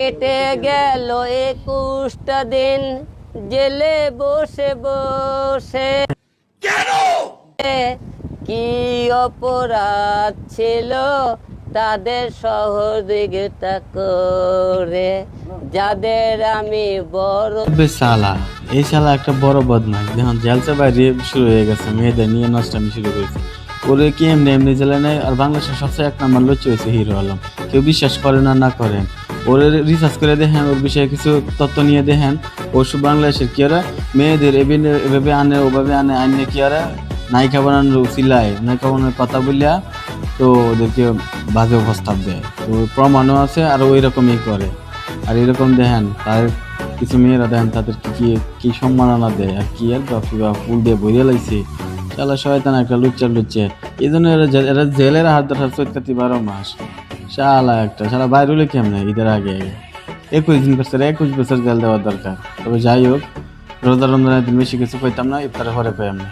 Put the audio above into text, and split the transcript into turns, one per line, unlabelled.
কেটে গেল 21টা দিন জেলে বসে বসে। কি অপরাধ ছিল তাদের সহযোগিতা করে, যাদের আমি বড়
শালা, এই শালা একটা বড় বদমাশ। যখন জেলসা বাইরে শুরু হয়ে গেছে, মেয়েদের নিয়ে নষ্টামি শুরু করেছে। ওরে কি এমনি এমনি জেলে নেয়। আর বাংলাদেশের সবচেয়ে 1 নম্বর লক্ষ্য হয়েছে হিরো আলম। কেউ বিশ্বাস করেন আর না করেন, ওরে রিসার্চ করে দেখেন, ওর বিষয়ে কিছু তথ্য নিয়ে দেখেন। ওসব বাংলাদেশের কি ওরা মেয়েদের এভাবে আনে, ওভাবে আনে, আইনে কি ওরা নায়িকা বানানোর সিলাই, নায়িকা বানানোর কথা বলিয়া তো ওদেরকে বাজে প্রস্তাব দেয়। তো প্রমাণও আছে, আর ওই রকমই করে। আর এরকম দেখেন তার কিছু মেয়েরা দেখেন তাদেরকে কি সম্মাননা দেয়, আর কি আর বাপরে ফুল দিয়ে ভরিয়ে লাগছে। শালা শয়তান একটা লুচ্চে। এই জন্য এরা জেলের হাত ধরা 12 মাস। শালা একটা শালা বাইরে হলে কেমনে ঈদের আগে 21 দিন করছে, 21 বছর জেল দেওয়ার দরকার। তবে যাই হোক, রোজা রমজানের দিন বেশি কিছু কইতাম না, ইফতারের পরে কই আমরা।